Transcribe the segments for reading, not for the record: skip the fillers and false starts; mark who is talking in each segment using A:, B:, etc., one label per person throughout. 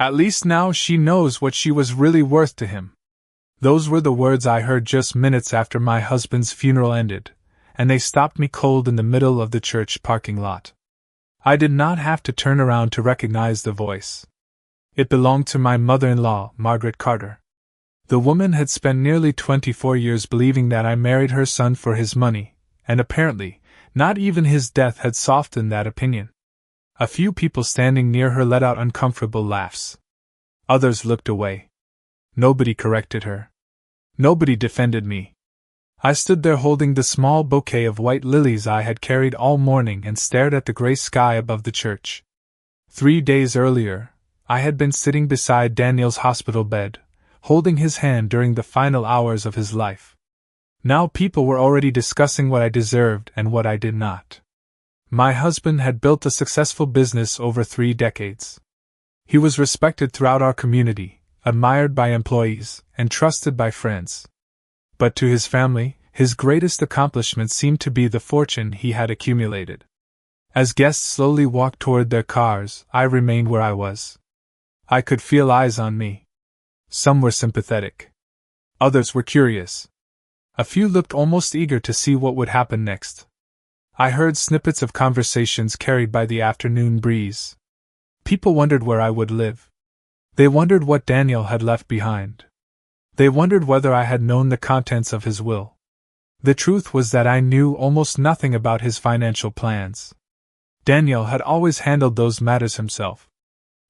A: At least now she knows what she was really worth to him. Those were the words I heard just minutes after my husband's funeral ended, and they stopped me cold in the middle of the church parking lot. I did not have to turn around to recognize the voice. It belonged to my mother-in-law, Margaret Carter. The woman had spent nearly 24 years believing that I married her son for his money, and apparently, not even his death had softened that opinion. A few people standing near her let out uncomfortable laughs. Others looked away. Nobody corrected her. Nobody defended me. I stood there holding the small bouquet of white lilies I had carried all morning and stared at the gray sky above the church. 3 days earlier, I had been sitting beside Daniel's hospital bed, holding his hand during the final hours of his life. Now people were already discussing what I deserved and what I did not. My husband had built a successful business over 3 decades. He was respected throughout our community, admired by employees, and trusted by friends. But to his family, his greatest accomplishment seemed to be the fortune he had accumulated. As guests slowly walked toward their cars, I remained where I was. I could feel eyes on me. Some were sympathetic. Others were curious. A few looked almost eager to see what would happen next. I heard snippets of conversations carried by the afternoon breeze. People wondered where I would live. They wondered what Daniel had left behind. They wondered whether I had known the contents of his will. The truth was that I knew almost nothing about his financial plans. Daniel had always handled those matters himself.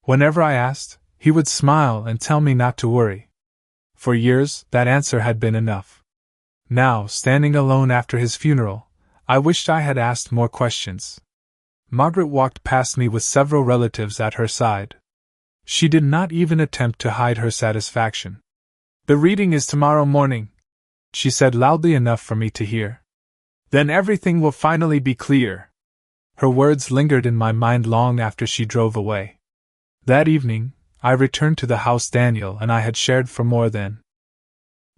A: Whenever I asked, he would smile and tell me not to worry. For years, that answer had been enough. Now, standing alone after his funeral, I wished I had asked more questions. Margaret walked past me with several relatives at her side. She did not even attempt to hide her satisfaction. "The reading is tomorrow morning," she said loudly enough for me to hear. "Then everything will finally be clear." Her words lingered in my mind long after she drove away. That evening, I returned to the house Daniel and I had shared for more than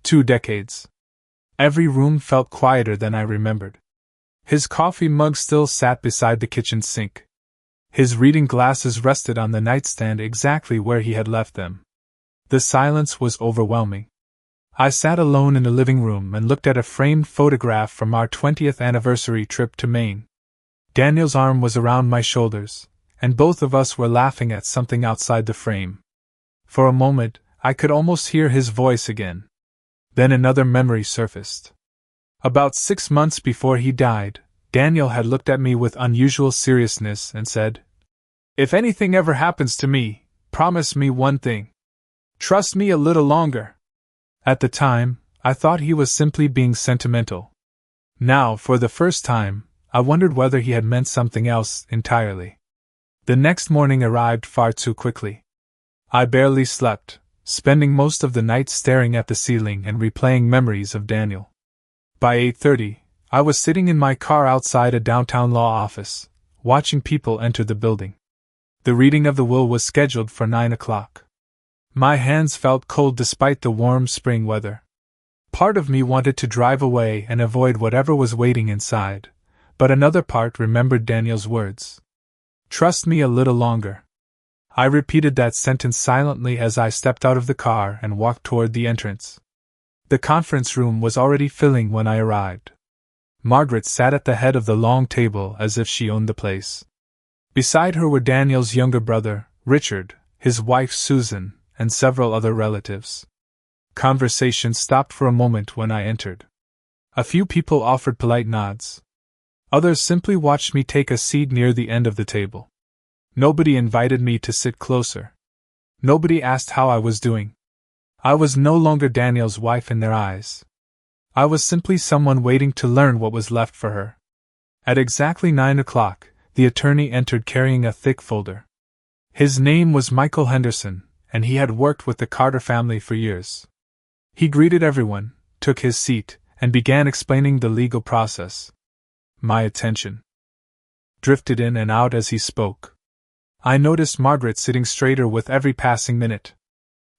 A: 2 decades. Every room felt quieter than I remembered. His coffee mug still sat beside the kitchen sink. His reading glasses rested on the nightstand exactly where he had left them. The silence was overwhelming. I sat alone in the living room and looked at a framed photograph from our 20th anniversary trip to Maine. Daniel's arm was around my shoulders, and both of us were laughing at something outside the frame. For a moment, I could almost hear his voice again. Then another memory surfaced. About 6 months before he died, Daniel had looked at me with unusual seriousness and said, "If anything ever happens to me, promise me one thing. Trust me a little longer." At the time, I thought he was simply being sentimental. Now, for the first time, I wondered whether he had meant something else entirely. The next morning arrived far too quickly. I barely slept, spending most of the night staring at the ceiling and replaying memories of Daniel. By 8:30, I was sitting in my car outside a downtown law office, watching people enter the building. The reading of the will was scheduled for 9 o'clock. My hands felt cold despite the warm spring weather. Part of me wanted to drive away and avoid whatever was waiting inside, but another part remembered Daniel's words. "Trust me a little longer." I repeated that sentence silently as I stepped out of the car and walked toward the entrance. The conference room was already filling when I arrived. Margaret sat at the head of the long table as if she owned the place. Beside her were Daniel's younger brother, Richard, his wife Susan, and several other relatives. Conversation stopped for a moment when I entered. A few people offered polite nods. Others simply watched me take a seat near the end of the table. Nobody invited me to sit closer. Nobody asked how I was doing. I was no longer Daniel's wife in their eyes. I was simply someone waiting to learn what was left for her. At exactly 9 o'clock, the attorney entered carrying a thick folder. His name was Michael Henderson, and he had worked with the Carter family for years. He greeted everyone, took his seat, and began explaining the legal process. My attention drifted in and out as he spoke. I noticed Margaret sitting straighter with every passing minute.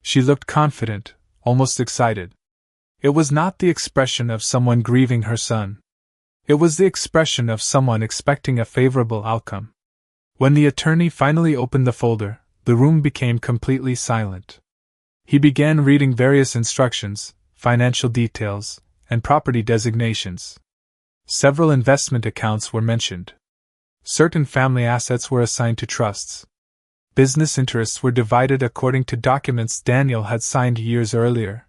A: She looked confident, almost excited. It was not the expression of someone grieving her son. It was the expression of someone expecting a favorable outcome. When the attorney finally opened the folder, The room became completely silent. He began reading various instructions, financial details, and property designations. Several investment accounts were mentioned. Certain family assets were assigned to trusts. Business interests were divided according to documents Daniel had signed years earlier.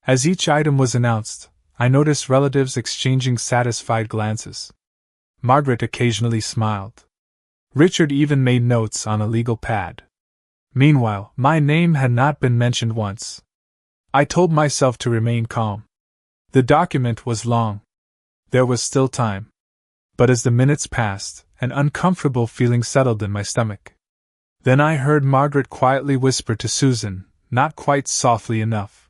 A: As each item was announced, I noticed relatives exchanging satisfied glances. Margaret occasionally smiled. Richard even made notes on a legal pad. Meanwhile, my name had not been mentioned once. I told myself to remain calm. The document was long. There was still time. But as the minutes passed, an uncomfortable feeling settled in my stomach. Then I heard Margaret quietly whisper to Susan, not quite softly enough.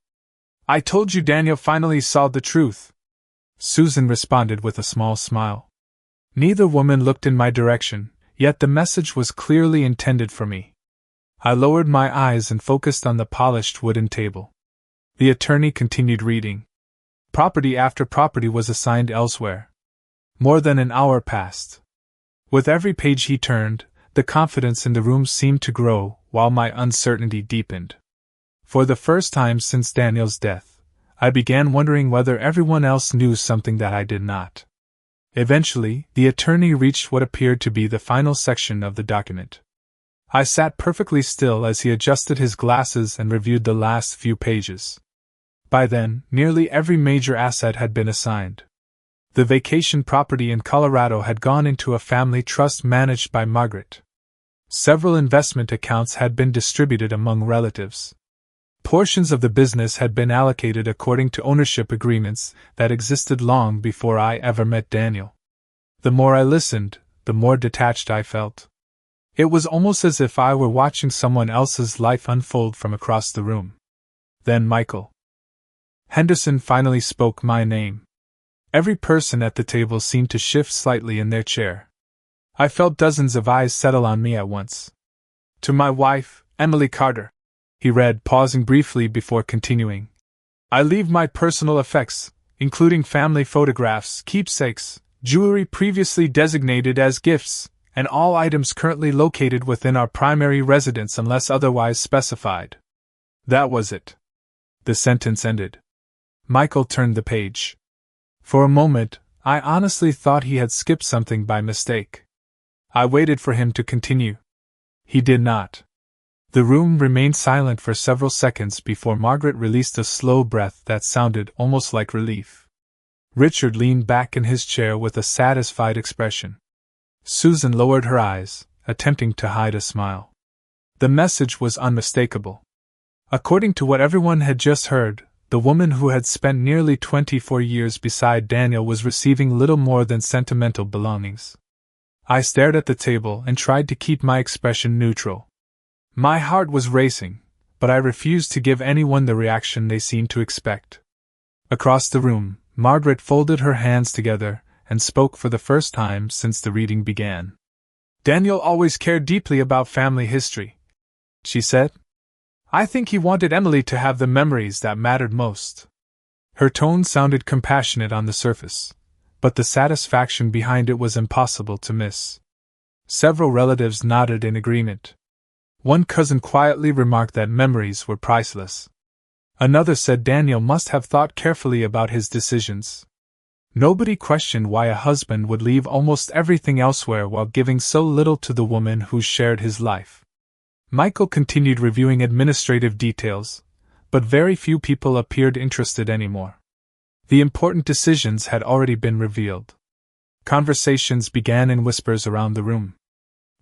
A: "I told you Daniel finally saw the truth." Susan responded with a small smile. Neither woman looked in my direction, yet the message was clearly intended for me. I lowered my eyes and focused on the polished wooden table. The attorney continued reading. Property after property was assigned elsewhere. More than an hour passed. With every page he turned, the confidence in the room seemed to grow, while my uncertainty deepened. For the first time since Daniel's death, I began wondering whether everyone else knew something that I did not. Eventually, the attorney reached what appeared to be the final section of the document. I sat perfectly still as he adjusted his glasses and reviewed the last few pages. By then, nearly every major asset had been assigned. The vacation property in Colorado had gone into a family trust managed by Margaret. Several investment accounts had been distributed among relatives. Portions of the business had been allocated according to ownership agreements that existed long before I ever met Daniel. The more I listened, the more detached I felt. It was almost as if I were watching someone else's life unfold from across the room. Then Michael Henderson finally spoke my name. Every person at the table seemed to shift slightly in their chair. I felt dozens of eyes settle on me at once. "To my wife, Emily Carter," he read, pausing briefly before continuing. "I leave my personal effects, including family photographs, keepsakes, jewelry previously designated as gifts, and all items currently located within our primary residence unless otherwise specified." That was it. The sentence ended. Michael turned the page. For a moment, I honestly thought he had skipped something by mistake. I waited for him to continue. He did not. The room remained silent for several seconds before Margaret released a slow breath that sounded almost like relief. Richard leaned back in his chair with a satisfied expression. Susan lowered her eyes, attempting to hide a smile. The message was unmistakable. According to what everyone had just heard, the woman who had spent nearly 24 years beside Daniel was receiving little more than sentimental belongings. I stared at the table and tried to keep my expression neutral. My heart was racing, but I refused to give anyone the reaction they seemed to expect. Across the room, Margaret folded her hands together and spoke for the first time since the reading began. "Daniel always cared deeply about family history," she said. "I think he wanted Emily to have the memories that mattered most." Her tone sounded compassionate on the surface, but the satisfaction behind it was impossible to miss. Several relatives nodded in agreement. One cousin quietly remarked that memories were priceless. Another said Daniel must have thought carefully about his decisions. Nobody questioned why a husband would leave almost everything elsewhere while giving so little to the woman who shared his life. Michael continued reviewing administrative details, but very few people appeared interested anymore. The important decisions had already been revealed. Conversations began in whispers around the room.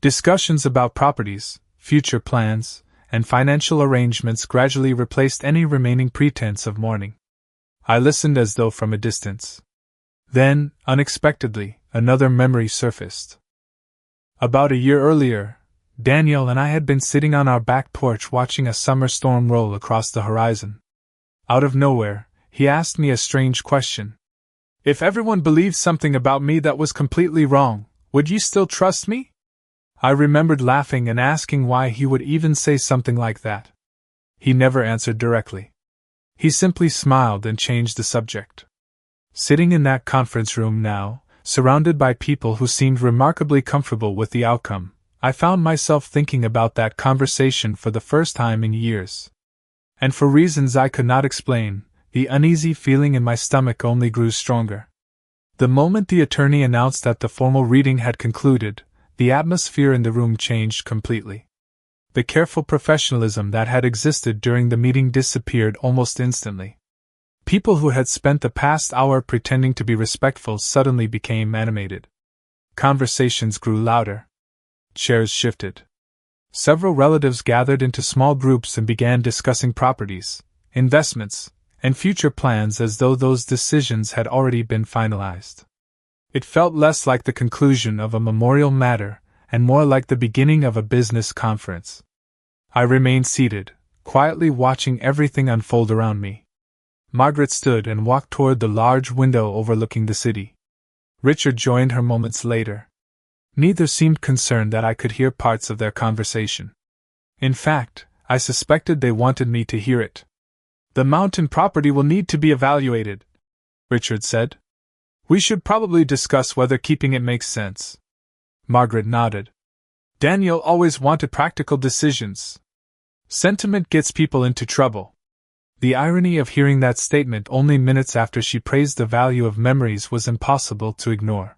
A: Discussions about properties, future plans, and financial arrangements gradually replaced any remaining pretense of mourning. I listened as though from a distance. Then, unexpectedly, another memory surfaced. About a year earlier, Daniel and I had been sitting on our back porch watching a summer storm roll across the horizon. Out of nowhere, he asked me a strange question. "If everyone believed something about me that was completely wrong, would you still trust me?" I remembered laughing and asking why he would even say something like that. He never answered directly. He simply smiled and changed the subject. Sitting in that conference room now, surrounded by people who seemed remarkably comfortable with the outcome, I found myself thinking about that conversation for the first time in years. And for reasons I could not explain, the uneasy feeling in my stomach only grew stronger. The moment the attorney announced that the formal reading had concluded, the atmosphere in the room changed completely. The careful professionalism that had existed during the meeting disappeared almost instantly. People who had spent the past hour pretending to be respectful suddenly became animated. Conversations grew louder. Chairs shifted. Several relatives gathered into small groups and began discussing properties, investments, and future plans as though those decisions had already been finalized. It felt less like the conclusion of a memorial matter and more like the beginning of a business conference. I remained seated, quietly watching everything unfold around me. Margaret stood and walked toward the large window overlooking the city. Richard joined her moments later. Neither seemed concerned that I could hear parts of their conversation. In fact, I suspected they wanted me to hear it. "The mountain property will need to be evaluated," Richard said. "We should probably discuss whether keeping it makes sense." Margaret nodded. "Daniel always wanted practical decisions. Sentiment gets people into trouble." The irony of hearing that statement only minutes after she praised the value of memories was impossible to ignore.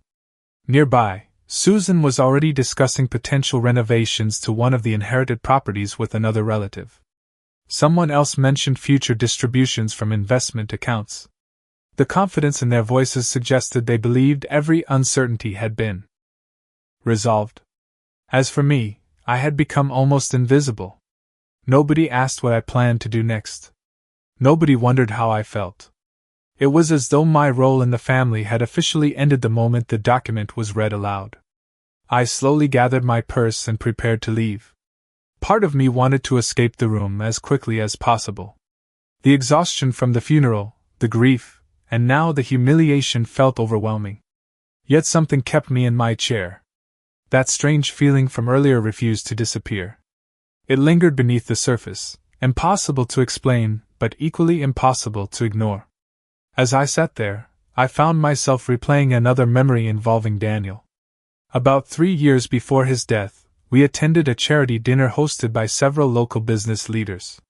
A: Nearby, Susan was already discussing potential renovations to one of the inherited properties with another relative. Someone else mentioned future distributions from investment accounts. The confidence in their voices suggested they believed every uncertainty had been resolved. As for me, I had become almost invisible. Nobody asked what I planned to do next. Nobody wondered how I felt. It was as though my role in the family had officially ended the moment the document was read aloud. I slowly gathered my purse and prepared to leave. Part of me wanted to escape the room as quickly as possible. The exhaustion from the funeral, the grief, and now the humiliation felt overwhelming. Yet something kept me in my chair. That strange feeling from earlier refused to disappear. It lingered beneath the surface, impossible to explain, but equally impossible to ignore. As I sat there, I found myself replaying another memory involving Daniel. About 3 years before his death, we attended a charity dinner hosted by several local business leaders.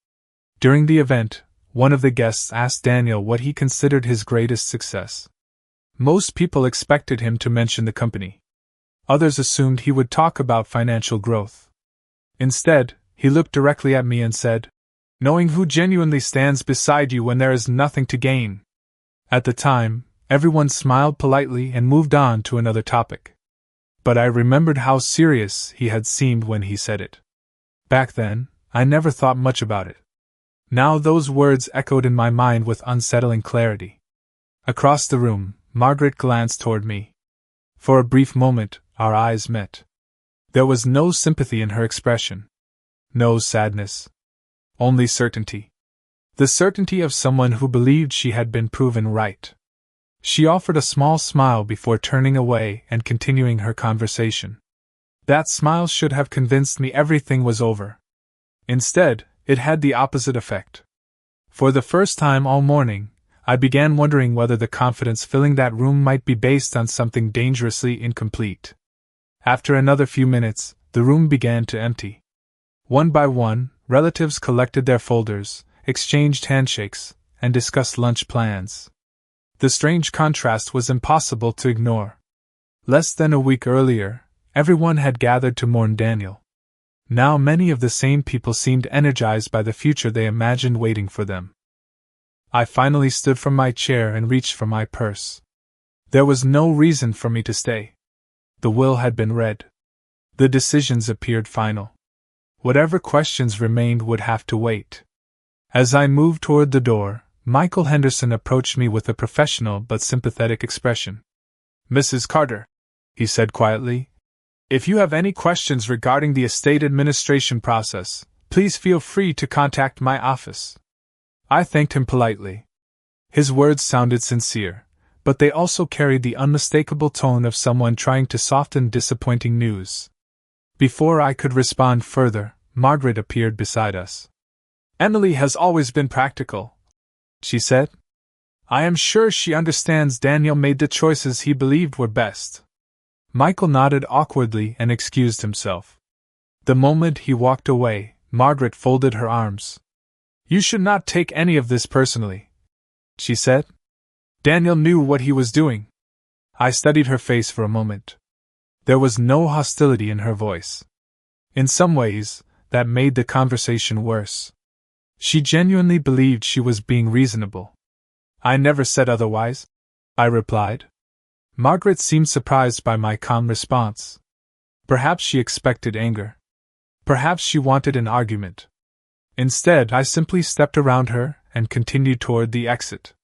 A: During the event, one of the guests asked Daniel what he considered his greatest success. Most people expected him to mention the company. Others assumed he would talk about financial growth. Instead, he looked directly at me and said, "Knowing who genuinely stands beside you when there is nothing to gain." At the time, everyone smiled politely and moved on to another topic. But I remembered how serious he had seemed when he said it. Back then, I never thought much about it. Now those words echoed in my mind with unsettling clarity. Across the room, Margaret glanced toward me. For a brief moment, our eyes met. There was no sympathy in her expression. No sadness. Only certainty. The certainty of someone who believed she had been proven right. She offered a small smile before turning away and continuing her conversation. That smile should have convinced me everything was over. Instead, it had the opposite effect. For the first time all morning, I began wondering whether the confidence filling that room might be based on something dangerously incomplete. After another few minutes, the room began to empty. One by one, relatives collected their folders, exchanged handshakes, and discussed lunch plans. The strange contrast was impossible to ignore. Less than a week earlier, everyone had gathered to mourn Daniel. Now many of the same people seemed energized by the future they imagined waiting for them. I finally stood from my chair and reached for my purse. There was no reason for me to stay. The will had been read. The decisions appeared final. Whatever questions remained would have to wait. As I moved toward the door, Michael Henderson approached me with a professional but sympathetic expression. "Mrs. Carter," he said quietly, "if you have any questions regarding the estate administration process, please feel free to contact my office." I thanked him politely. His words sounded sincere, but they also carried the unmistakable tone of someone trying to soften disappointing news. Before I could respond further, Margaret appeared beside us. "Emily has always been practical," she said. "I am sure she understands Daniel made the choices he believed were best." Michael nodded awkwardly and excused himself. The moment he walked away, Margaret folded her arms. "You should not take any of this personally," she said. "Daniel knew what he was doing." I studied her face for a moment. There was no hostility in her voice. In some ways, that made the conversation worse. She genuinely believed she was being reasonable. "I never said otherwise," I replied. Margaret seemed surprised by my calm response. Perhaps she expected anger. Perhaps she wanted an argument. Instead, I simply stepped around her and continued toward the exit.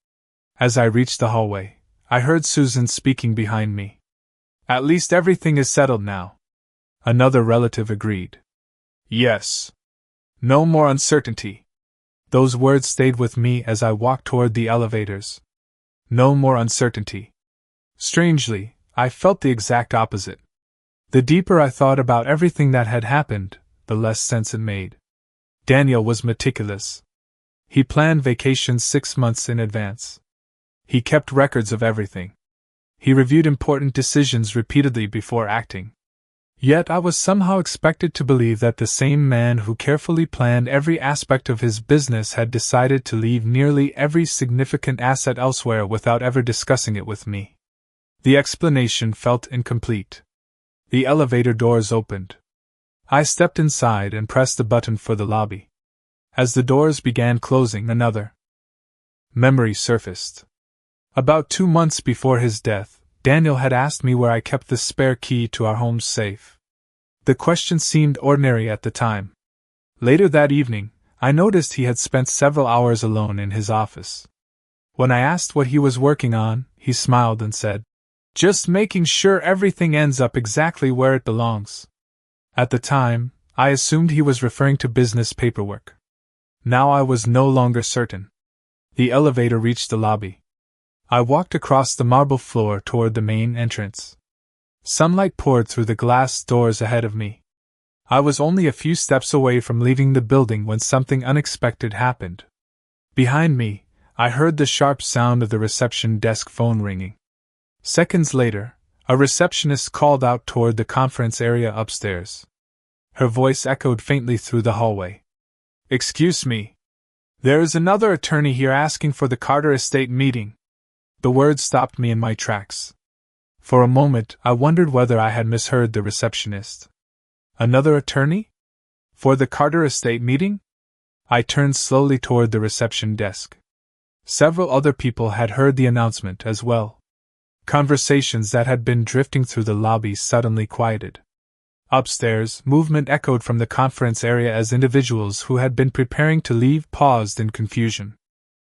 A: As I reached the hallway, I heard Susan speaking behind me. "At least everything is settled now," another relative agreed. "Yes. No more uncertainty." Those words stayed with me as I walked toward the elevators. No more uncertainty. Strangely, I felt the exact opposite. The deeper I thought about everything that had happened, the less sense it made. Daniel was meticulous. He planned vacations 6 months in advance. He kept records of everything. He reviewed important decisions repeatedly before acting. Yet I was somehow expected to believe that the same man who carefully planned every aspect of his business had decided to leave nearly every significant asset elsewhere without ever discussing it with me. The explanation felt incomplete. The elevator doors opened. I stepped inside and pressed the button for the lobby. As the doors began closing, another memory surfaced. About 2 months before his death, Daniel had asked me where I kept the spare key to our home's safe. The question seemed ordinary at the time. Later that evening, I noticed he had spent several hours alone in his office. When I asked what he was working on, he smiled and said, "Just making sure everything ends up exactly where it belongs." At the time, I assumed he was referring to business paperwork. Now I was no longer certain. The elevator reached the lobby. I walked across the marble floor toward the main entrance. Sunlight poured through the glass doors ahead of me. I was only a few steps away from leaving the building when something unexpected happened. Behind me, I heard the sharp sound of the reception desk phone ringing. Seconds later, a receptionist called out toward the conference area upstairs. Her voice echoed faintly through the hallway. "Excuse me. There is another attorney here asking for the Carter estate meeting." The words stopped me in my tracks. For a moment, I wondered whether I had misheard the receptionist. Another attorney? For the Carter estate meeting? I turned slowly toward the reception desk. Several other people had heard the announcement as well. Conversations that had been drifting through the lobby suddenly quieted. Upstairs, movement echoed from the conference area as individuals who had been preparing to leave paused in confusion.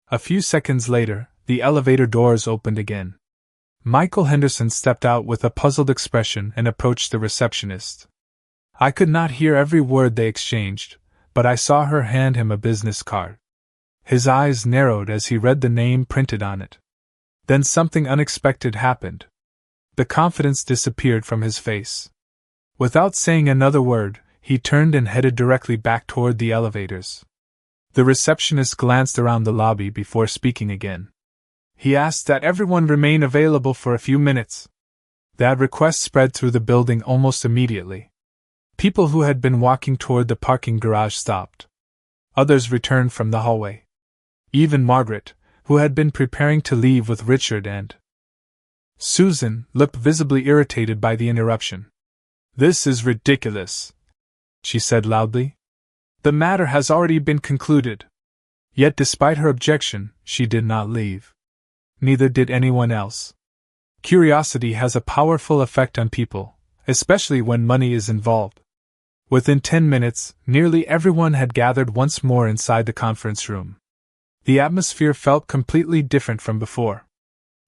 A: A few seconds later, the elevator doors opened again. Michael Henderson stepped out with a puzzled expression and approached the receptionist. I could not hear every word they exchanged, but I saw her hand him a business card. His eyes narrowed as he read the name printed on it. Then something unexpected happened. The confidence disappeared from his face. Without saying another word, he turned and headed directly back toward the elevators. The receptionist glanced around the lobby before speaking again. He asked that everyone remain available for a few minutes. That request spread through the building almost immediately. People who had been walking toward the parking garage stopped. Others returned from the hallway. Even Margaret, who had been preparing to leave with Richard and Susan, looked visibly irritated by the interruption. "This is ridiculous," she said loudly. "The matter has already been concluded." Yet despite her objection, she did not leave. Neither did anyone else. Curiosity has a powerful effect on people, especially when money is involved. Within 10 minutes, nearly everyone had gathered once more inside the conference room. The atmosphere felt completely different from before.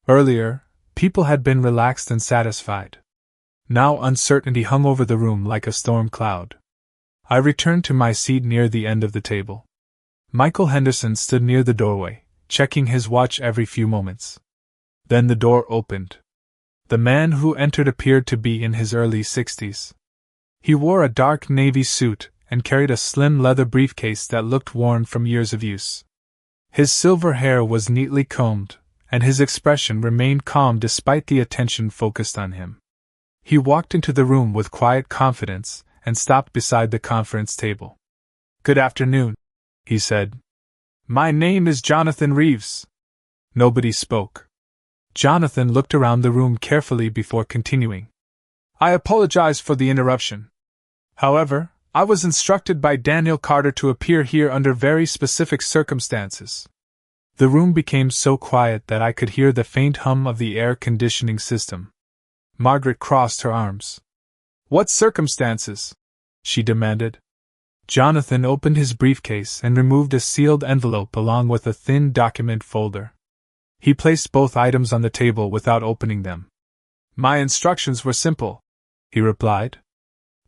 A: Earlier, people had been relaxed and satisfied. Now uncertainty hung over the room like a storm cloud. I returned to my seat near the end of the table. Michael Henderson stood near the doorway, checking his watch every few moments. Then the door opened. The man who entered appeared to be in his early 60s. He wore a dark navy suit and carried a slim leather briefcase that looked worn from years of use. His silver hair was neatly combed, and his expression remained calm despite the attention focused on him. He walked into the room with quiet confidence, and stopped beside the conference table. "Good afternoon," he said. "My name is Jonathan Reeves." Nobody spoke. Jonathan looked around the room carefully before continuing. "I apologize for the interruption. However, I was instructed by Daniel Carter to appear here under very specific circumstances." The room became so quiet that I could hear the faint hum of the air conditioning system. Margaret crossed her arms. "What circumstances?" she demanded. Jonathan opened his briefcase and removed a sealed envelope along with a thin document folder. He placed both items on the table without opening them. "My instructions were simple," he replied.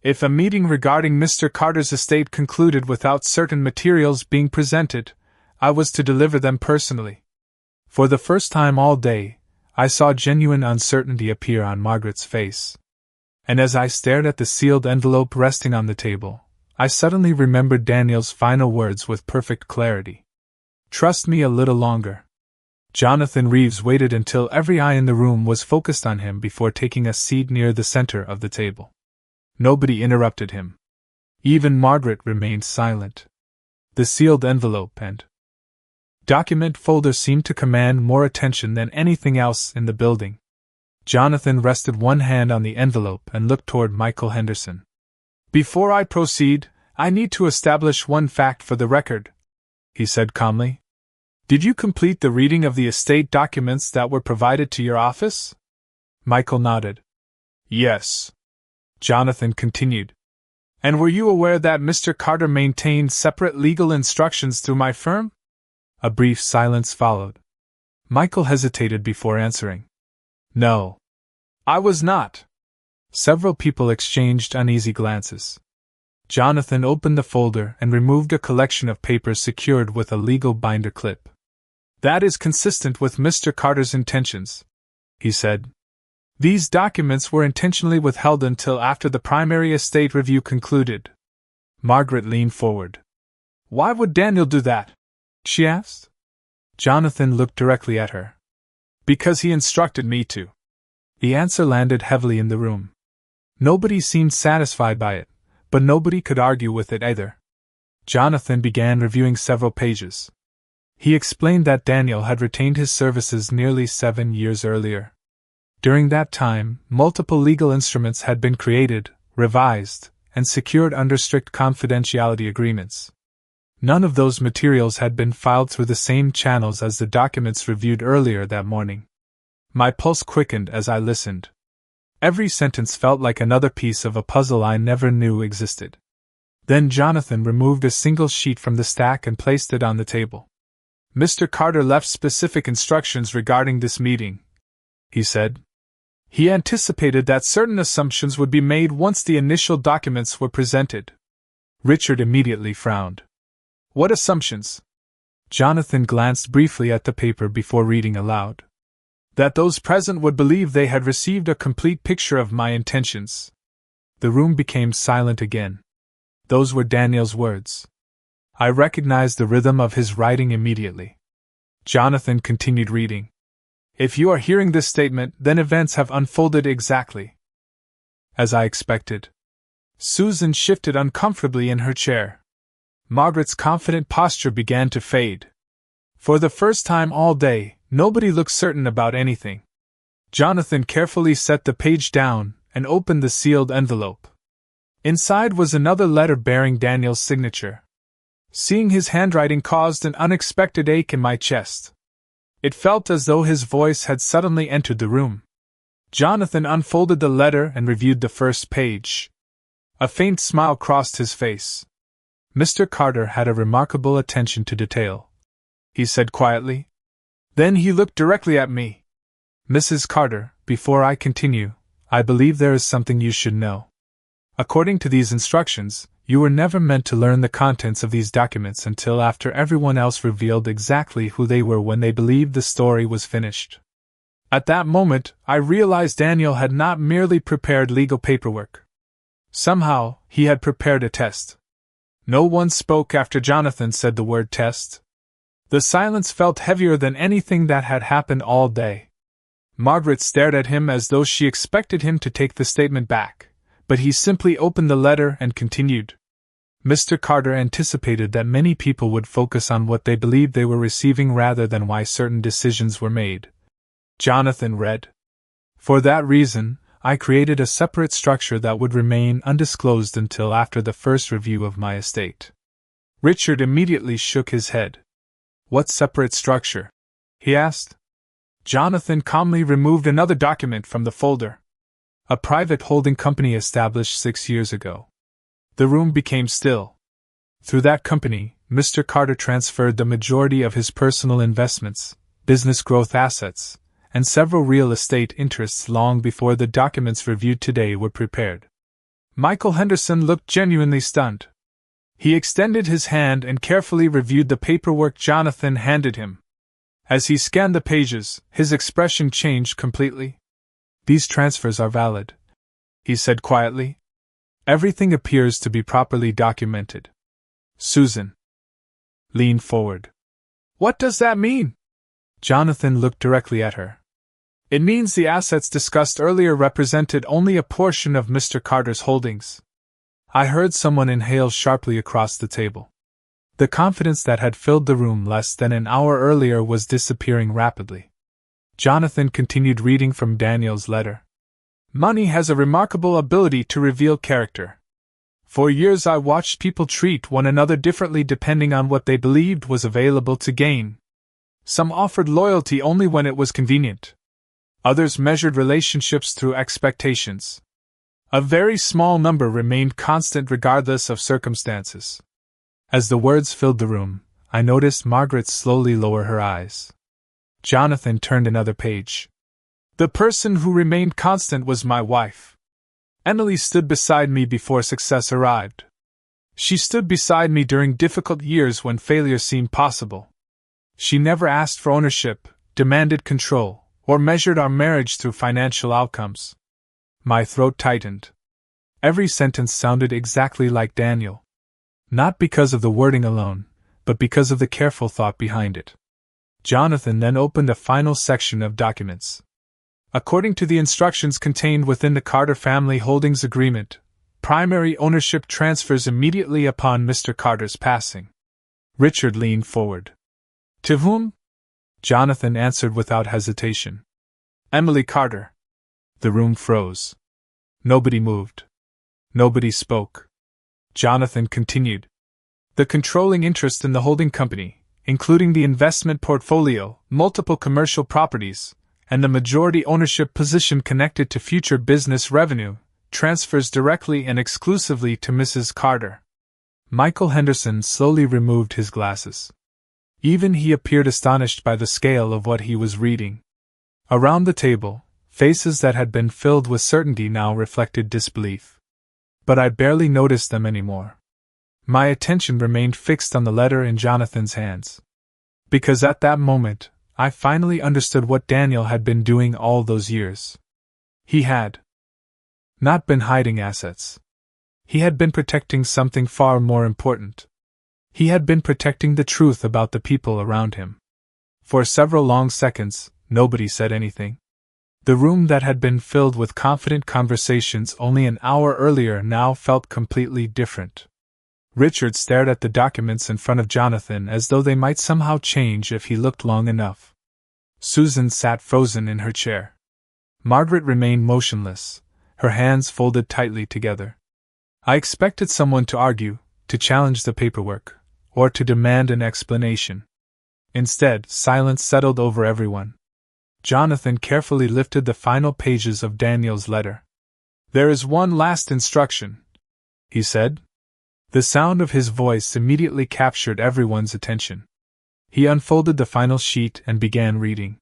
A: "If a meeting regarding Mr. Carter's estate concluded without certain materials being presented, I was to deliver them personally." For the first time all day, I saw genuine uncertainty appear on Margaret's face. And as I stared at the sealed envelope resting on the table, I suddenly remembered Daniel's final words with perfect clarity. "Trust me a little longer." Jonathan Reeves waited until every eye in the room was focused on him before taking a seat near the center of the table. Nobody interrupted him. Even Margaret remained silent. The sealed envelope and document folder seemed to command more attention than anything else in the building. Jonathan rested one hand on the envelope and looked toward Michael Henderson. "Before I proceed, I need to establish one fact for the record," he said calmly. "Did you complete the reading of the estate documents that were provided to your office?" Michael nodded. "Yes," Jonathan continued. "And were you aware that Mr. Carter maintained separate legal instructions through my firm?" A brief silence followed. Michael hesitated before answering. "No, I was not." Several people exchanged uneasy glances. Jonathan opened the folder and removed a collection of papers secured with a legal binder clip. "That is consistent with Mr. Carter's intentions," he said. "These documents were intentionally withheld until after the primary estate review concluded." Margaret leaned forward. "Why would Daniel do that?" she asked. Jonathan looked directly at her. "Because he instructed me to." The answer landed heavily in the room. Nobody seemed satisfied by it, but nobody could argue with it either. Jonathan began reviewing several pages. He explained that Daniel had retained his services nearly 7 years earlier. During that time, multiple legal instruments had been created, revised, and secured under strict confidentiality agreements. None of those materials had been filed through the same channels as the documents reviewed earlier that morning. My pulse quickened as I listened. Every sentence felt like another piece of a puzzle I never knew existed. Then Jonathan removed a single sheet from the stack and placed it on the table. "Mr. Carter left specific instructions regarding this meeting," he said. "He anticipated that certain assumptions would be made once the initial documents were presented." Richard immediately frowned. "What assumptions?" Jonathan glanced briefly at the paper before reading aloud. "That those present would believe they had received a complete picture of my intentions." The room became silent again. Those were Daniel's words. I recognized the rhythm of his writing immediately. Jonathan continued reading. "If you are hearing this statement, then events have unfolded exactly as I expected." Susan shifted uncomfortably in her chair. Margaret's confident posture began to fade. For the first time all day, nobody looked certain about anything. Jonathan carefully set the page down and opened the sealed envelope. Inside was another letter bearing Daniel's signature. Seeing his handwriting caused an unexpected ache in my chest. It felt as though his voice had suddenly entered the room. Jonathan unfolded the letter and reviewed the first page. A faint smile crossed his face. "Mr. Carter had a remarkable attention to detail," he said quietly. Then he looked directly at me. "Mrs. Carter, before I continue, I believe there is something you should know. According to these instructions, you were never meant to learn the contents of these documents until after everyone else revealed exactly who they were when they believed the story was finished." At that moment, I realized Daniel had not merely prepared legal paperwork. Somehow, he had prepared a test. No one spoke after Jonathan said the word test. The silence felt heavier than anything that had happened all day. Margaret stared at him as though she expected him to take the statement back, but he simply opened the letter and continued. Mr. Carter anticipated that many people would focus on what they believed they were receiving rather than why certain decisions were made. Jonathan read. For that reason, I created a separate structure that would remain undisclosed until after the first review of my estate. Richard immediately shook his head. What separate structure? He asked. Jonathan calmly removed another document from the folder. A private holding company established 6 years ago. The room became still. Through that company, Mr. Carter transferred the majority of his personal investments, business growth assets, and several real estate interests long before the documents reviewed today were prepared. Michael Henderson looked genuinely stunned. He extended his hand and carefully reviewed the paperwork Jonathan handed him. As he scanned the pages, his expression changed completely. These transfers are valid, he said quietly. Everything appears to be properly documented. Susan leaned forward. What does that mean? Jonathan looked directly at her. It means the assets discussed earlier represented only a portion of Mr. Carter's holdings. I heard someone inhale sharply across the table. The confidence that had filled the room less than an hour earlier was disappearing rapidly. Jonathan continued reading from Daniel's letter. Money has a remarkable ability to reveal character. For years I watched people treat one another differently depending on what they believed was available to gain. Some offered loyalty only when it was convenient. Others measured relationships through expectations. A very small number remained constant regardless of circumstances. As the words filled the room, I noticed Margaret slowly lower her eyes. Jonathan turned another page. The person who remained constant was my wife. Emily stood beside me before success arrived. She stood beside me during difficult years when failure seemed possible. She never asked for ownership, demanded control, or measured our marriage through financial outcomes. My throat tightened. Every sentence sounded exactly like Daniel. Not because of the wording alone, but because of the careful thought behind it. Jonathan then opened a final section of documents. According to the instructions contained within the Carter Family Holdings Agreement, primary ownership transfers immediately upon Mr. Carter's passing. Richard leaned forward. To whom? Jonathan answered without hesitation. Emily Carter. The room froze. Nobody moved. Nobody spoke. Jonathan continued. The controlling interest in the holding company, including the investment portfolio, multiple commercial properties, and the majority ownership position connected to future business revenue, transfers directly and exclusively to Mrs. Carter. Michael Henderson slowly removed his glasses. Even he appeared astonished by the scale of what he was reading. Around the table, faces that had been filled with certainty now reflected disbelief. But I barely noticed them anymore. My attention remained fixed on the letter in Jonathan's hands. Because at that moment, I finally understood what Daniel had been doing all those years. He had not been hiding assets. He had been protecting something far more important. He had been protecting the truth about the people around him. For several long seconds, nobody said anything. The room that had been filled with confident conversations only an hour earlier now felt completely different. Richard stared at the documents in front of Jonathan as though they might somehow change if he looked long enough. Susan sat frozen in her chair. Margaret remained motionless, her hands folded tightly together. I expected someone to argue, to challenge the paperwork, or to demand an explanation. Instead, silence settled over everyone. Jonathan carefully lifted the final pages of Daniel's letter. There is one last instruction, he said. The sound of his voice immediately captured everyone's attention. He unfolded the final sheet and began reading.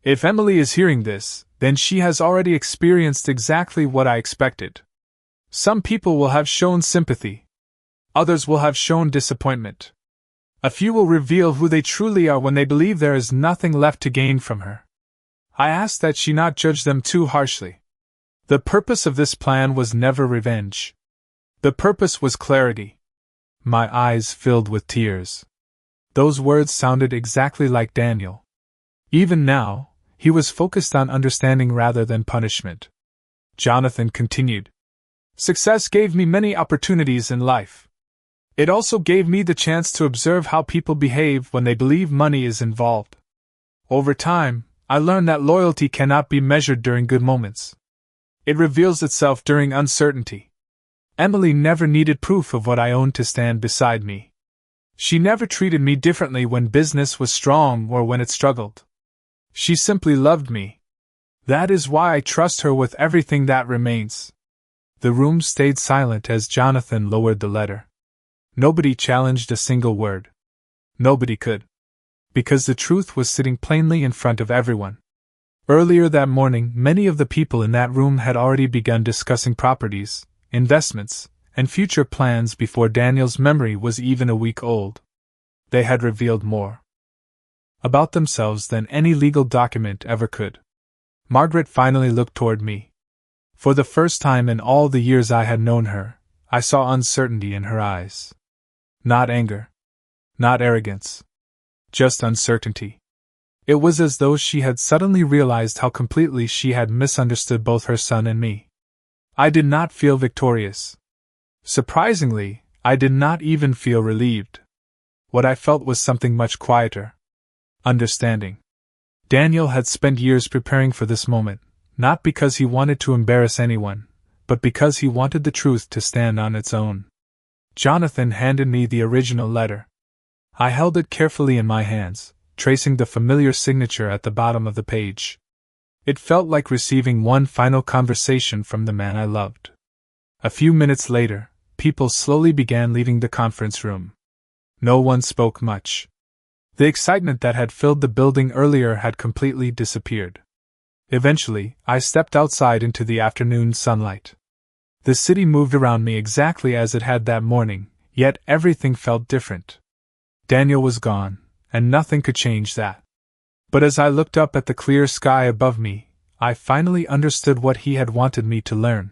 A: If Emily is hearing this, then she has already experienced exactly what I expected. Some people will have shown sympathy. Others will have shown disappointment. A few will reveal who they truly are when they believe there is nothing left to gain from her. I ask that she not judge them too harshly. The purpose of this plan was never revenge. The purpose was clarity. My eyes filled with tears. Those words sounded exactly like Daniel. Even now, he was focused on understanding rather than punishment. Jonathan continued. Success gave me many opportunities in life. It also gave me the chance to observe how people behave when they believe money is involved. Over time, I learned that loyalty cannot be measured during good moments. It reveals itself during uncertainty. Emily never needed proof of what I owned to stand beside me. She never treated me differently when business was strong or when it struggled. She simply loved me. That is why I trust her with everything that remains. The room stayed silent as Jonathan lowered the letter. Nobody challenged a single word. Nobody could. Because the truth was sitting plainly in front of everyone. Earlier that morning, many of the people in that room had already begun discussing properties, investments, and future plans before Daniel's memory was even a week old. They had revealed more about themselves than any legal document ever could. Margaret finally looked toward me. For the first time in all the years I had known her, I saw uncertainty in her eyes. Not anger. Not arrogance. Just uncertainty. It was as though she had suddenly realized how completely she had misunderstood both her son and me. I did not feel victorious. Surprisingly, I did not even feel relieved. What I felt was something much quieter. Understanding. Daniel had spent years preparing for this moment, not because he wanted to embarrass anyone, but because he wanted the truth to stand on its own. Jonathan handed me the original letter. I held it carefully in my hands, tracing the familiar signature at the bottom of the page. It felt like receiving one final conversation from the man I loved. A few minutes later, people slowly began leaving the conference room. No one spoke much. The excitement that had filled the building earlier had completely disappeared. Eventually, I stepped outside into the afternoon sunlight. The city moved around me exactly as it had that morning, yet everything felt different. Daniel was gone, and nothing could change that. But as I looked up at the clear sky above me, I finally understood what he had wanted me to learn.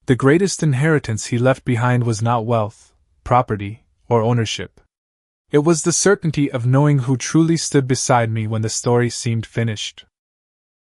A: The greatest inheritance he left behind was not wealth, property, or ownership. It was the certainty of knowing who truly stood beside me when the story seemed finished.